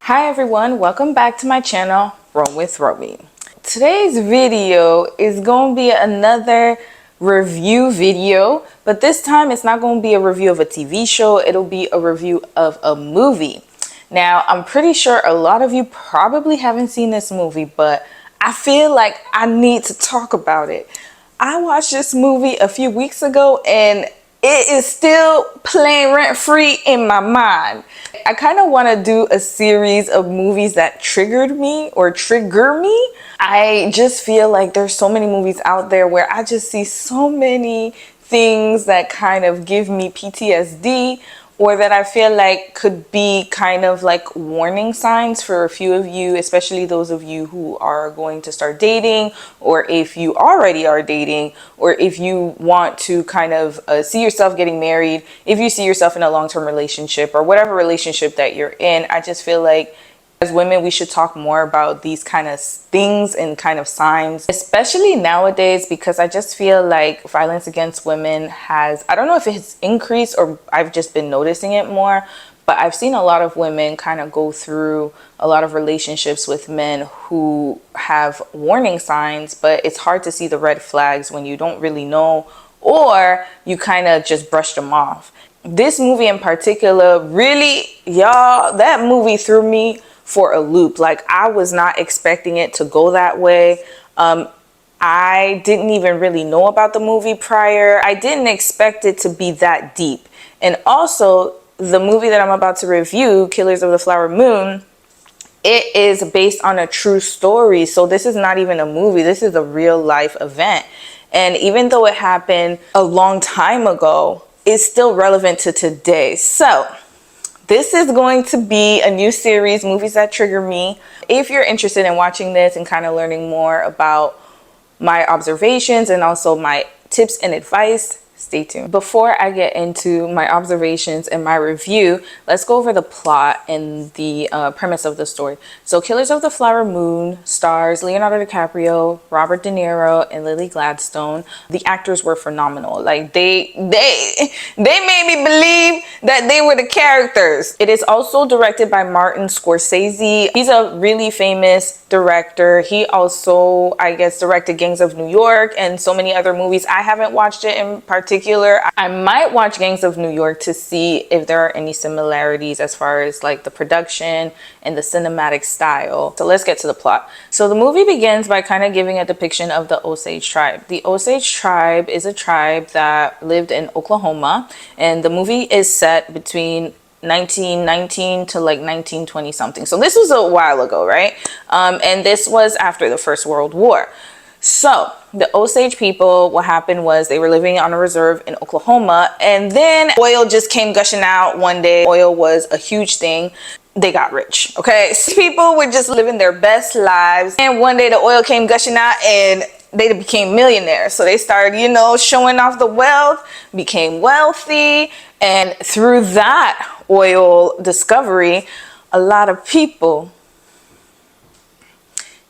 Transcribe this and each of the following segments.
Hi everyone, welcome back to my channel, Roam with Romy. Today's video is going to be another review video, but this time it's not going to be a review of a TV show, it'll be a review of a movie. Now, I'm pretty sure a lot of you probably haven't seen this movie, but I feel like I need to talk about it. I watched this movie a few weeks ago and it is still playing rent-free in my mind. I kind of want to do a series of movies that triggered me or trigger me. I just feel like there's so many movies out there where I just see so many things that kind of give me PTSD, or that I feel like could be kind of like warning signs for a few of you, especially those of you who are going to start dating, or if you already are dating, or if you want to kind of see yourself getting married, if you see yourself in a long-term relationship or whatever relationship that you're in. I just feel like as women, we should talk more about these kind of things and kind of signs, especially nowadays, because I just feel like violence against women has, I don't know if it's increased or I've just been noticing it more, but I've seen a lot of women kind of go through a lot of relationships with men who have warning signs, but it's hard to see the red flags when you don't really know, or you kind of just brush them off. This movie in particular, really, y'all, that movie threw me for a loop. Like, I was not expecting it to go that way. I didn't even really know about the movie prior. I didn't expect it to be that deep. And also, the movie that I'm about to review, Killers of the Flower Moon, it is based on a true story. So this is not even a movie. This is a real life event. And even though it happened a long time ago, it's still relevant to today. So this is going to be a new series, Movies That Trigger Me. If you're interested in watching this and kind of learning more about my observations and also my tips and advice, stay tuned. Before I get into my observations and my review, let's go over the plot and the premise of the story. So Killers of the Flower Moon stars Leonardo DiCaprio, Robert De Niro, and Lily Gladstone. The actors were phenomenal. Like they made me believe that they were the characters. It is also directed by Martin Scorsese. He's a really famous director. He also, I guess, directed Gangs of New York and so many other movies. I haven't watched it in particular. I might watch Gangs of New York to see if there are any similarities as far as like the production and the cinematic style. So let's get to the plot. So the movie begins by kind of giving a depiction of the Osage tribe. The Osage tribe is a tribe that lived in Oklahoma, and the movie is set between 1919 to like 1920 something. So this was a while ago, right? And this was after the First World War. So the Osage people, what happened was they were living on a reserve in Oklahoma, and then oil just came gushing out one day. Oil was a huge thing. They got rich, okay? So people were just living their best lives, and one day the oil came gushing out and they became millionaires. So they started, you know, showing off the wealth, became wealthy, and through that oil discovery, a lot of people,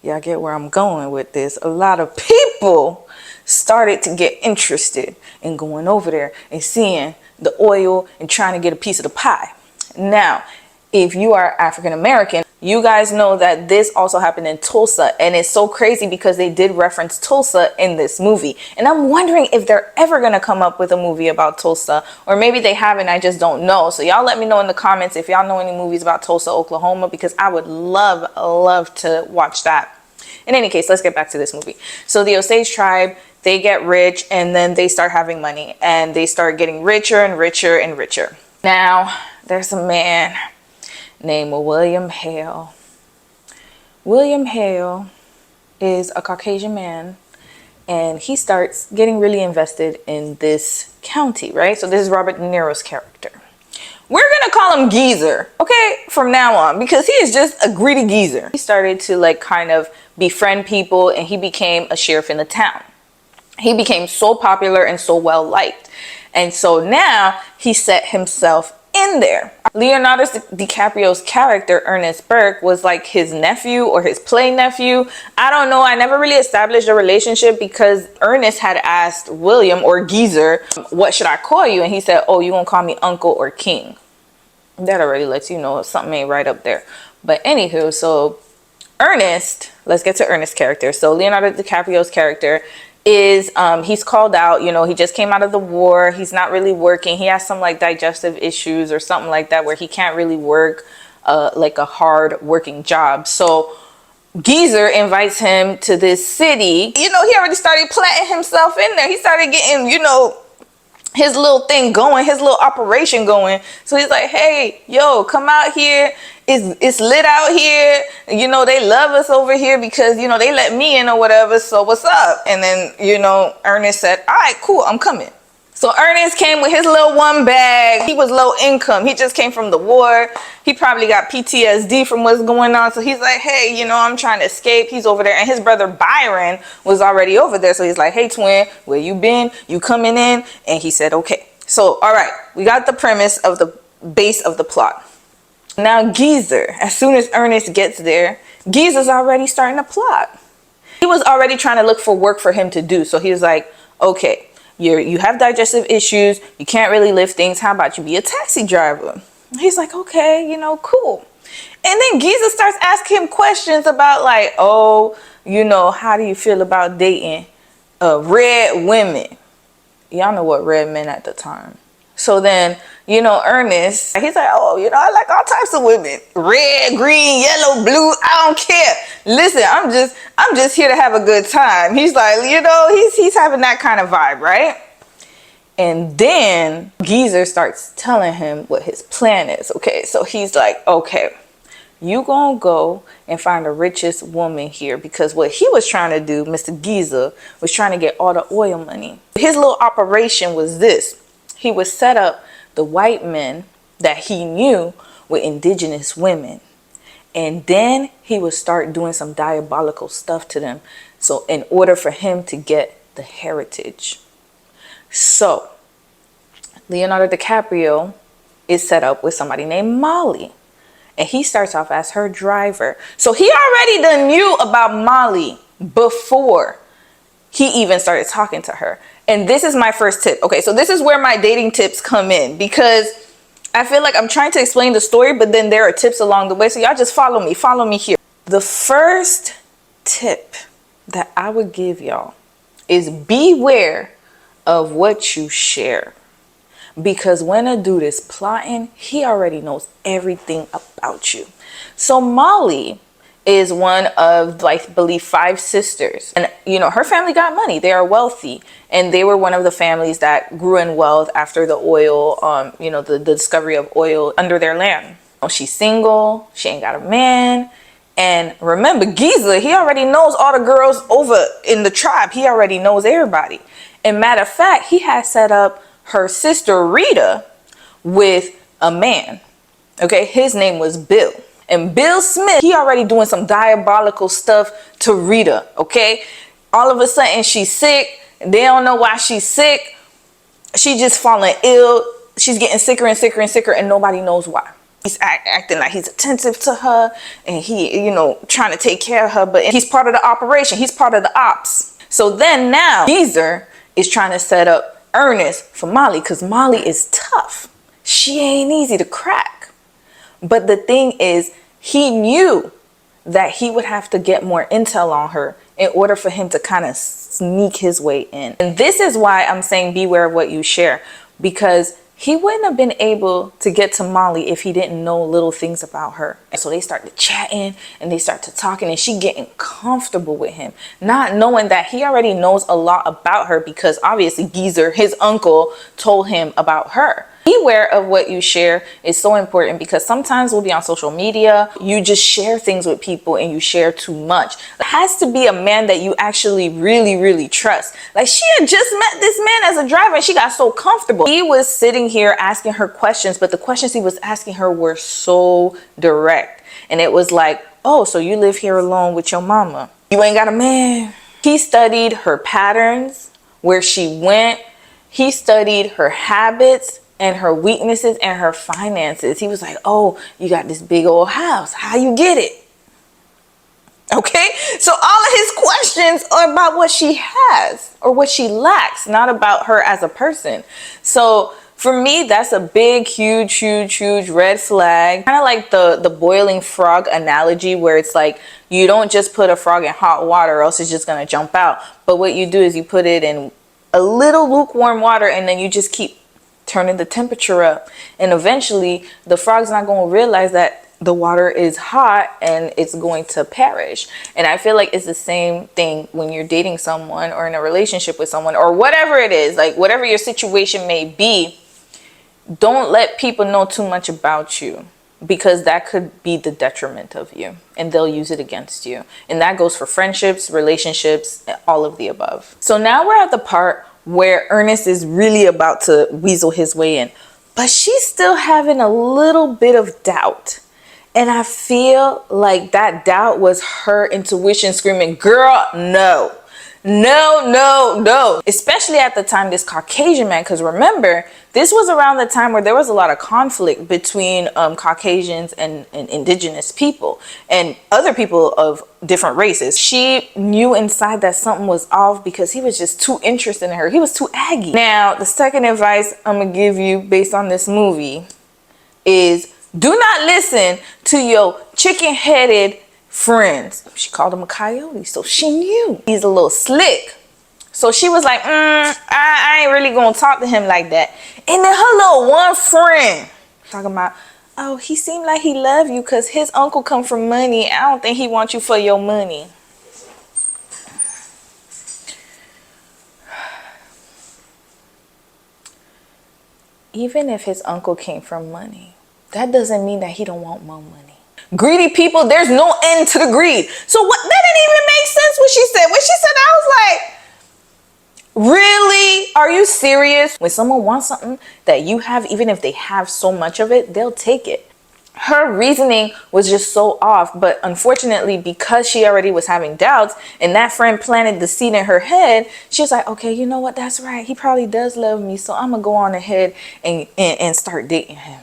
y'all get where I'm going with this, a lot of people started to get interested in going over there and seeing the oil and trying to get a piece of the pie. Now, if you are African American, you guys know that this also happened in Tulsa, and it's so crazy because they did reference Tulsa in this movie. And I'm wondering if they're ever going to come up with a movie about Tulsa, or maybe they haven't, I just don't know. So y'all let me know in the comments if y'all know any movies about Tulsa, Oklahoma, because I would love to watch that. In any case, let's get back to this movie. So the Osage tribe, they get rich, and then they start having money, and they start getting richer and richer and richer. Now, there's a man named William Hale. William Hale is a Caucasian man, and he starts getting really invested in this county, right? So this is Robert De Niro's character. We're gonna call him Geezer, okay, from now on, because he is just a greedy geezer. He started to like kind of befriend people, and he became a sheriff in the town. He became so popular and so well liked, and so now he set himself in there. Leonardo DiCaprio's character, Ernest Burke, was like his nephew or his play nephew. I don't know. I never really established a relationship because Ernest had asked William, or Geezer, what should I call you? And he said, oh, you gonna call me uncle or king. That already lets you know something ain't right up there. But anywho, so Ernest, let's get to Ernest's character. So Leonardo DiCaprio's character is he's called out, you know, he just came out of the war, he's not really working, he has some like digestive issues or something like that where he can't really work like a hard working job. So Geezer invites him to this city. You know, he already started planting himself in there. He started getting, you know, his little thing going, his little operation going. So he's like, hey, yo, come out here. It's lit out here. You know, they love us over here because, you know, they let me in or whatever. So what's up? And then, you know, Ernest said, all right, cool, I'm coming. So Ernest came with his little one bag. He was low income. He just came from the war. He probably got PTSD from what's going on. So he's like, hey, you know, I'm trying to escape. He's over there. And his brother Byron was already over there. So he's like, hey, twin, where you been? You coming in? And he said, okay. So, all right, we got the premise of the base of the plot. Now, Geezer, as soon as Ernest gets there, Geezer's already starting to plot. He was already trying to look for work for him to do. So he was like, okay. You have digestive issues. You can't really lift things. How about you be a taxi driver? He's like, okay, you know, cool. And then Geezer starts asking him questions about like, oh, you know, how do you feel about dating red women? Y'all know what red men at the time. So then, you know, Ernest, he's like, oh, you know, I like all types of women. Red, green, yellow, blue, I don't care. Listen, I'm just here to have a good time. He's like, you know, he's having that kind of vibe, right? And then Geezer starts telling him what his plan is. Okay, so he's like, okay, you gonna go and find the richest woman here, because what he was trying to do, Mr. Geezer, was trying to get all the oil money. His little operation was this. He would set up the white men that he knew with indigenous women. And then he would start doing some diabolical stuff to them. So in order for him to get the heritage. So Leonardo DiCaprio is set up with somebody named Molly. And he starts off as her driver. So he already done knew about Molly before he even started talking to her. And this is my first tip. Okay, so this is where my dating tips come in, because I feel like I'm trying to explain the story, but then there are tips along the way. So y'all just follow me here. The first tip that I would give y'all is beware of what you share. Because when a dude is plotting, he already knows everything about you. So Molly is one of, like, I believe 5 sisters. And, you know, her family got money. They are wealthy. And they were one of the families that grew in wealth after the oil, you know, the discovery of oil under their land. She's single. She ain't got a man. And remember, Geezer, he already knows all the girls over in the tribe. He already knows everybody. And matter of fact, he had set up her sister Rita with a man. Okay, his name was Bill. And Bill Smith, he already doing some diabolical stuff to Rita, okay? All of a sudden, she's sick. They don't know why she's sick. She just falling ill. She's getting sicker and sicker and sicker, and nobody knows why. He's acting like he's attentive to her, and he, you know, trying to take care of her, but he's part of the operation. He's part of the ops. So then now, Geezer is trying to set up Ernest for Molly, because Molly is tough. She ain't easy to crack. But the thing is, he knew that he would have to get more intel on her in order for him to kind of sneak his way in. And this is why I'm saying beware of what you share, because he wouldn't have been able to get to Molly if he didn't know little things about her. And so they start to chatting and they start to talking, and she getting comfortable with him, not knowing that he already knows a lot about her, because obviously Geezer, his uncle, told him about her. Beware of what you share is so important, because sometimes we'll be on social media, you just share things with people and you share too much. It has to be a man that you actually really trust. Like, she had just met this man as a driver and she got so comfortable. He was sitting here asking her questions, but the questions he was asking her were so direct. And it was like, oh, so you live here alone with your mama? You ain't got a man? He studied her patterns, where she went. He studied her habits and her weaknesses and her finances. He was like, oh, you got this big old house. How you get it? Okay, so all of his questions are about what she has or what she lacks, not about her as a person. So For me, that's a big, huge red flag. Kind of like the boiling frog analogy, where it's like you don't just put a frog in hot water or else it's just gonna jump out. But what you do is you put it in a little lukewarm water, and then you just keep turning the temperature up, and eventually the frog's not going to realize that the water is hot and it's going to perish. And I feel like it's the same thing when you're dating someone or in a relationship with someone or whatever it is, like whatever your situation may be. Don't let people know too much about you, because that could be the detriment of you and they'll use it against you. And that goes for friendships, relationships, all of the above. So now we're at the part where Ernest is really about to weasel his way in, but she's still having a little bit of doubt. And I feel like that doubt was her intuition screaming, girl, no. No, no, no. Especially at the time, this Caucasian man, because remember, this was around the time where there was a lot of conflict between Caucasians and indigenous people and other people of different races. She knew inside that something was off because he was just too interested in her. He was too aggy. Now, the second advice I'm going to give you based on this movie is do not listen to your chicken-headed friends. She called him a coyote, so she knew he's a little slick. So she was like, I ain't really gonna talk to him like that. And then her little one friend talking about, oh, he seemed like he loved you because his uncle come from money. I don't think he wants you for your money. Even if his uncle came from money, that doesn't mean that he don't want more money. Greedy people, there's no end to the greed. So what? That didn't even make sense what she said. When she said that, I was like, really? Are you serious? When someone wants something that you have, even if they have so much of it, they'll take it. Her reasoning was just so off. But unfortunately, because she already was having doubts and that friend planted the seed in her head, she was like, okay, you know what? That's right. He probably does love me. So I'm going to go on ahead and start dating him.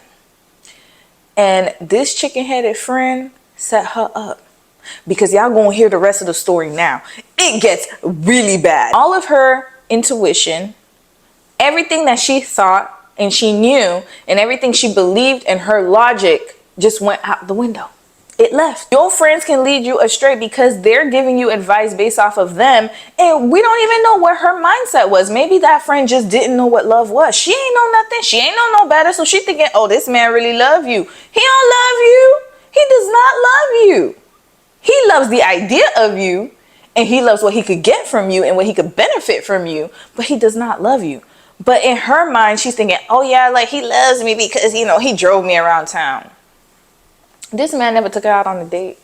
And this chicken-headed friend set her up, because y'all gonna hear the rest of the story now. It gets really bad. All of her intuition, everything that she thought and she knew, and everything she believed and her logic just went out the window. It left. Your friends can lead you astray because they're giving you advice based off of them, and we don't even know what her mindset was. Maybe that friend just didn't know what love was. She ain't know nothing. She ain't know no better. So she thinking, oh, this man really love you. He don't love you. He does not love you. He loves the idea of you, and he loves what he could get from you and what he could benefit from you, but he does not love you. But in her mind, she's thinking, oh yeah, like he loves me because, you know, he drove me around town. This man never took her out on a date.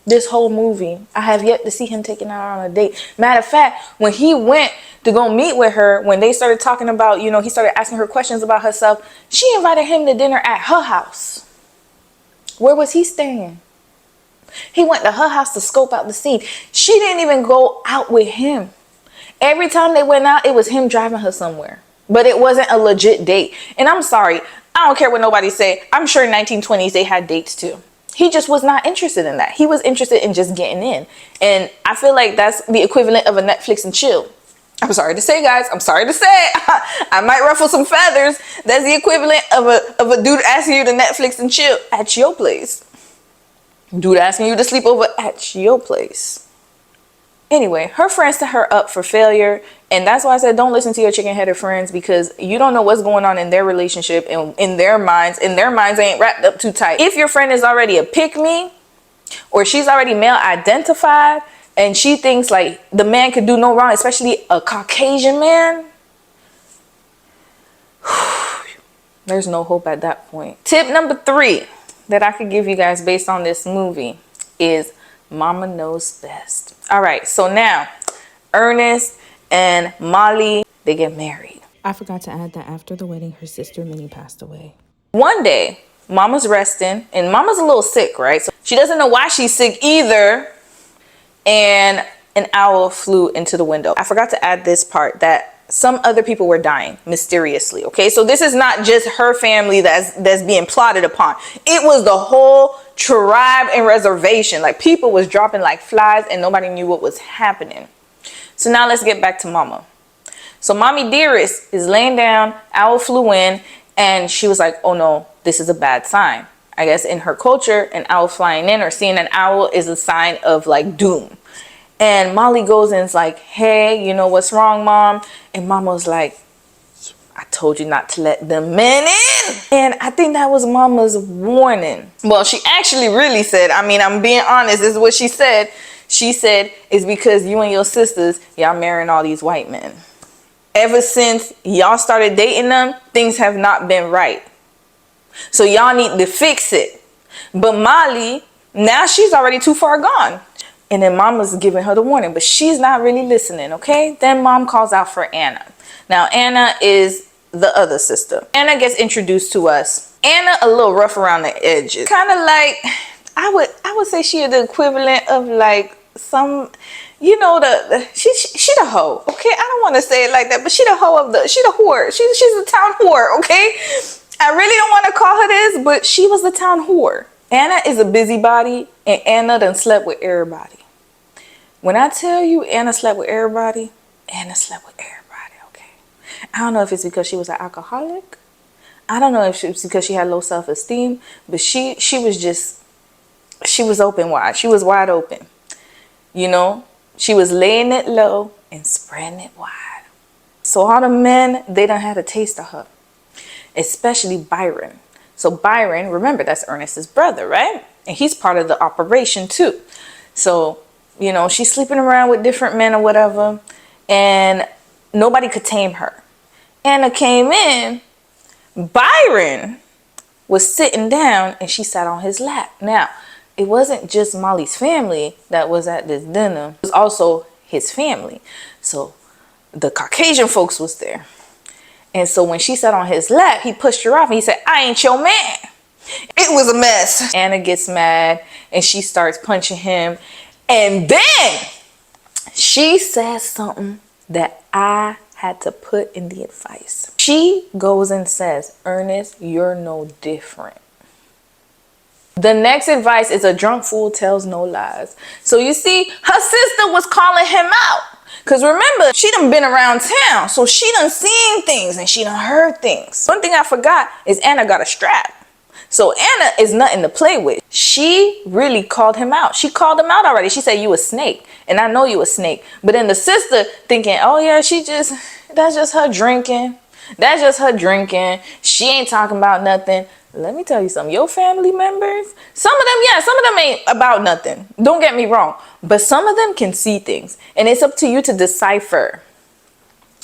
This whole movie, I have yet to see him taking her out on a date. Matter of fact, when he went to go meet with her, when they started talking about, you know, he started asking her questions about herself, she invited him to dinner at her house. Where was he staying? He went to her house to scope out the scene. She didn't even go out with him. Every time they went out, it was him driving her somewhere. But it wasn't a legit date. And I'm sorry, I don't care what nobody say. I'm sure in 1920s they had dates too. He just was not interested in that. He was interested in just getting in. And I feel like that's the equivalent of a Netflix and chill. I'm sorry to say, guys. I'm sorry to say. I might ruffle some feathers. That's the equivalent of a dude asking you to Netflix and chill at your place. Dude asking you to sleep over at your place. Anyway, her friends set her up for failure. And that's why I said don't listen to your chicken-headed friends, because you don't know what's going on in their relationship and in their minds. And their minds ain't wrapped up too tight. If your friend is already a pick-me, or she's already male identified, and she thinks like the man could do no wrong, especially a Caucasian man, there's no hope at that point. Tip number 3 that I could give you guys based on this movie is mama knows best. All right, so now Ernest and Molly, they get married. I forgot to add that after the wedding, her sister Minnie passed away. One day, mama's resting, and mama's a little sick, right? So she doesn't know why she's sick either. And an owl flew into the window. I forgot to add this part, that some other people were dying mysteriously. Okay, so this is not just her family that's being plotted upon. It was the whole tribe and reservation. Like, people was dropping like flies and nobody knew what was happening. So now let's get back to mama. So Mommy Dearest is laying down, owl flew in, and she was like, oh no, this is a bad sign. I guess in her culture, an owl flying in or seeing an owl is a sign of like doom. And Molly goes and is like, hey, you know what's wrong, Mom? And Mama's like, I told you not to let them men in. And I think that was Mama's warning. Well, she actually really said, I mean, I'm being honest, this is what she said. She said, it's because you and your sisters, y'all marrying all these white men. Ever since y'all started dating them, things have not been right. So y'all need to fix it. But Molly, now she's already too far gone. And then Mama's giving her the warning, but she's not really listening, okay? Then Mom calls out for Anna. Now, Anna is the other sister. Anna gets introduced to us. Anna a little rough around the edges. Kind of like, I would say she is the equivalent of like some, you know, she the hoe, okay? I don't want to say it like that, but she the hoe of she the whore. She's the town whore, okay? I really don't want to call her this, but she was the town whore. Anna is a busybody, and Anna done slept with everybody. When I tell you Anna slept with everybody, Anna slept with everybody, okay? I don't know if it's because she was an alcoholic. I don't know if it's because she had low self-esteem, but she was open wide. She was wide open. You know, she was laying it low and spreading it wide. So all the men, they done had a taste of her, especially Byron. So Byron, remember, that's Ernest's brother, right? And he's part of the operation too. So, you know, she's sleeping around with different men or whatever, and nobody could tame her. Anna came in, Byron was sitting down, and she sat on his lap. Now, it wasn't just Molly's family that was at this dinner. It was also his family. So the Caucasian folks was there. And so when she sat on his lap, he pushed her off and he said, I ain't your man. It was a mess. Anna gets mad and she starts punching him. And then she says something that I had to put in the advice. She goes and says, Ernest, you're no different. The next advice is a drunk fool tells no lies. So you see, her sister was calling him out. Because remember, she done been around town. So she done seen things and she done heard things. One thing I forgot is Anna got a strap. So Anna is nothing to play with. She really called him out. She called him out already. She said, you a snake. And I know you a snake. But then the sister thinking, oh yeah, that's just her drinking. That's just her drinking. She ain't talking about nothing. Let me tell you something. Your family members, some of them ain't about nothing. Don't get me wrong. But some of them can see things. And it's up to you to decipher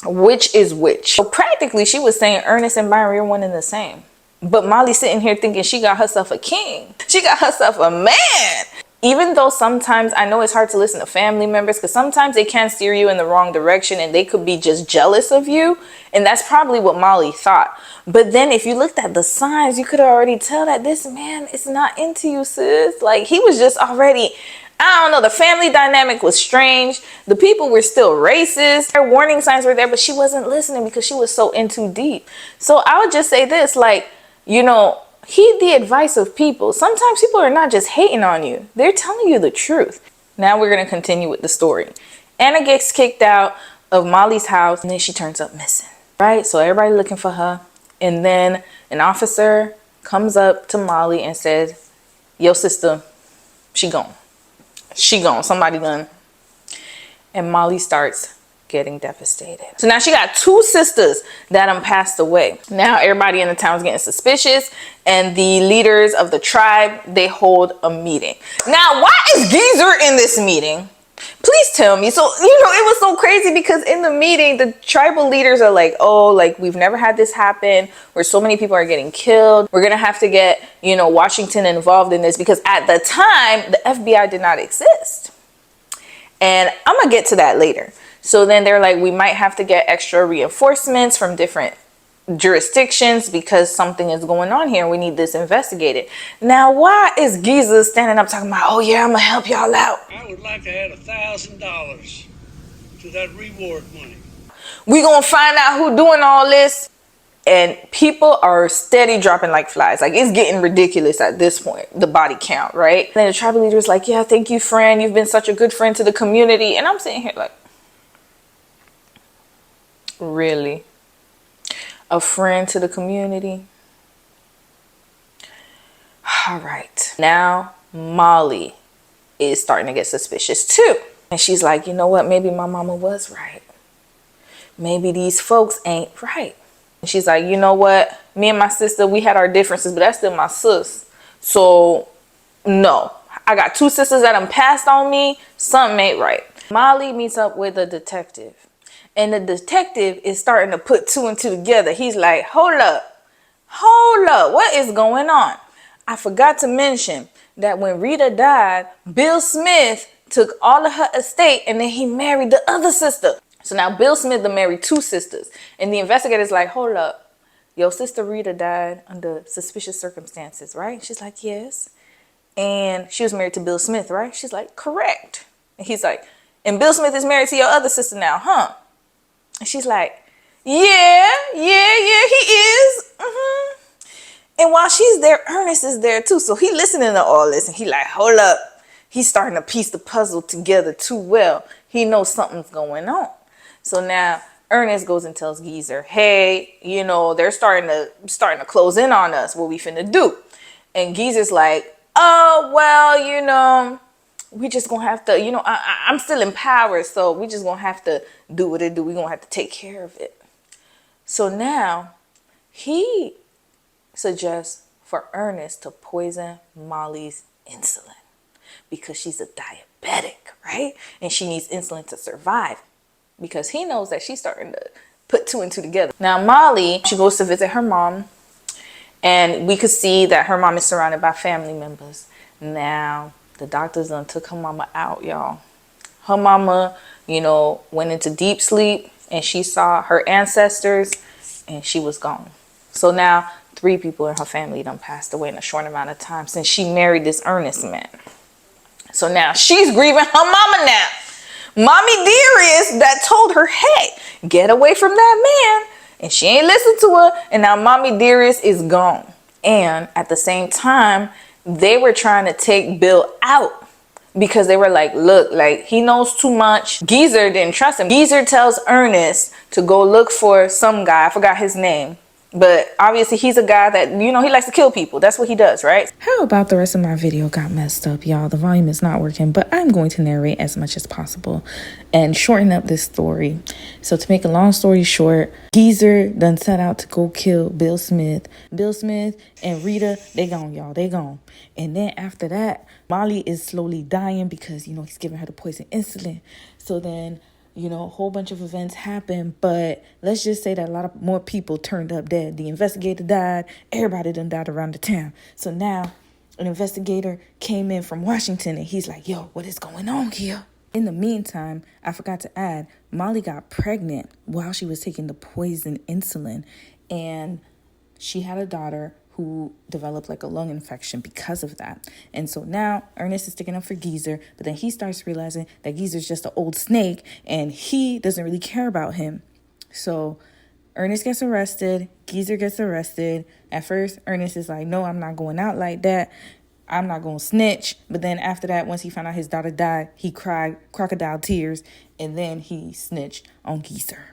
which is which. So practically, she was saying Ernest and Byron are one and the same. But Molly's sitting here thinking she got herself a king. She got herself a man. Even though sometimes I know it's hard to listen to family members because sometimes they can steer you in the wrong direction and they could be just jealous of you. And that's probably what Molly thought. But then if you looked at the signs, you could already tell that this man is not into you, sis. Like he was just already, I don't know, the family dynamic was strange. The people were still racist. Her warning signs were there, but she wasn't listening because she was so in too deep. So I would just say this, like, you know, heed the advice of people. Sometimes people are not just hating on you. They're telling you the truth. Now we're going to continue with the story. Anna gets kicked out of Molly's house and then she turns up missing, right? So everybody looking for her. And then an officer comes up to Molly and says, yo, sister, she gone. She gone. Somebody done. And Molly starts getting devastated. So now she got two sisters that passed away. Now everybody in the town is getting suspicious and the leaders of the tribe, they hold a meeting. Now, why is Geezer in this meeting? Please tell me. So, you know, it was so crazy because in the meeting, the tribal leaders are like, oh, like we've never had this happen where so many people are getting killed. We're going to have to get, you know, Washington involved in this because at the time, the FBI did not exist. And I'm going to get to that later. So then they're like, we might have to get extra reinforcements from different jurisdictions because something is going on here. We need this investigated. Now, why is Giza standing up talking about, oh yeah, I'm gonna help y'all out? I would like to add $1,000 to that reward money. We gonna find out who doing all this. And people are steady dropping like flies. Like it's getting ridiculous at this point, the body count, right? And then the tribal leader is like, yeah, thank you, friend. You've been such a good friend to the community. And I'm sitting here like, Really? A friend to the community? All right. Now, Molly is starting to get suspicious too. And she's like, you know what? Maybe my mama was right. Maybe these folks ain't right. And she's like, you know what? Me and my sister, we had our differences, but that's still my sis. So, no. I got two sisters that done passed on me. Something ain't right. Molly meets up with a detective. And the detective is starting to put two and two together. He's like, hold up. Hold up. What is going on? I forgot to mention that when Rita died, Bill Smith took all of her estate and then he married the other sister. So now Bill Smith done married two sisters. And the investigator's like, hold up. Your sister Rita died under suspicious circumstances, right? She's like, yes. And she was married to Bill Smith, right? She's like, correct. And he's like, and Bill Smith is married to your other sister now, huh? And she's like, yeah, he is. And while she's there, Ernest is there too. So he listening to all this and he like, hold up. He's starting to piece the puzzle together too well. He knows something's going on. So now Ernest goes and tells Geezer, hey, you know, they're starting to close in on us. What we finna do? And Geezer's like, oh, well, you know, we just gonna have to, you know, I'm still in power, so we just gonna have to do what it do. We gonna have to take care of it. So now he suggests for Ernest to poison Molly's insulin because she's a diabetic, right? And she needs insulin to survive because he knows that she's starting to put two and two together. Now Molly, she goes to visit her mom and we could see that her mom is surrounded by family members. Now the doctors done took her mama out, y'all. Her mama, you know, went into deep sleep and she saw her ancestors and she was gone. So now 3 people in her family done passed away in a short amount of time since she married this Ernest man. So now she's grieving her mama now. Mommy Dearest that told her, hey, get away from that man. And she ain't listened to her. And now Mommy Dearest is gone. And at the same time, they were trying to take Bill out because they were like, look, like he knows too much. Geezer didn't trust him. Geezer tells Ernest to go look for some guy. I forgot his name. But obviously he's a guy that, you know, he likes to kill people. That's what he does, right? How about the rest of my video got messed up, y'all? The volume is not working, but I'm going to narrate as much as possible and shorten up this story. So to make a long story short, Geezer done set out to go kill Bill Smith. Bill Smith and Rita, they gone, y'all. They gone. And then after that, Molly is slowly dying because, you know, he's giving her the poison insulin. So then, you know, a whole bunch of events happened, but let's just say that a lot of more people turned up dead. The investigator died. Everybody done died around the town. So now an investigator came in from Washington and he's like, yo, what is going on here? In the meantime, I forgot to add, Molly got pregnant while she was taking the poison insulin, and she had a daughter who developed like a lung infection because of that. And so now Ernest is sticking up for Geezer, but then he starts realizing that Geezer's just an old snake and he doesn't really care about him. So Ernest gets arrested, Geezer gets arrested. At first, Ernest is like, no, I'm not going out like that. I'm not going to snitch. But then after that, once he found out his daughter died, he cried crocodile tears and then he snitched on Geezer.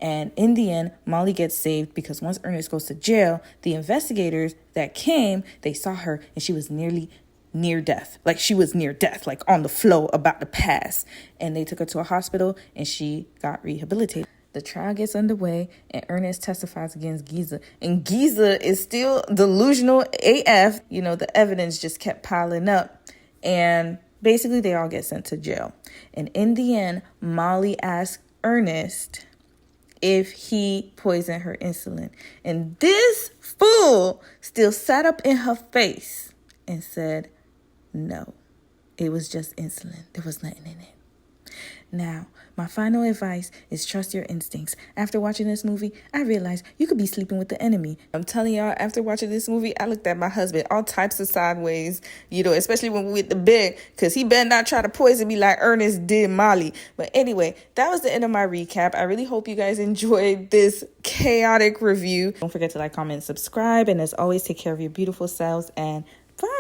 And in the end, Molly gets saved because once Ernest goes to jail, the investigators that came, they saw her and she was nearly near death. Like she was near death, like on the floor about to pass. And they took her to a hospital and she got rehabilitated. The trial gets underway and Ernest testifies against Geezer. And Geezer is still delusional AF. You know, the evidence just kept piling up. And basically they all get sent to jail. And in the end, Molly asked Ernest if he poisoned her insulin. And this fool still sat up in her face and said, no, it was just insulin. There was nothing in it. Now, my final advice is trust your instincts. After watching this movie, I realized you could be sleeping with the enemy. I'm telling y'all, after watching this movie, I looked at my husband all types of sideways, you know, especially when we went to bed, because he better not try to poison me like Ernest did Molly. But anyway, that was the end of my recap. I really hope you guys enjoyed this chaotic review. Don't forget to like, comment, and subscribe. And as always, take care of your beautiful selves and bye.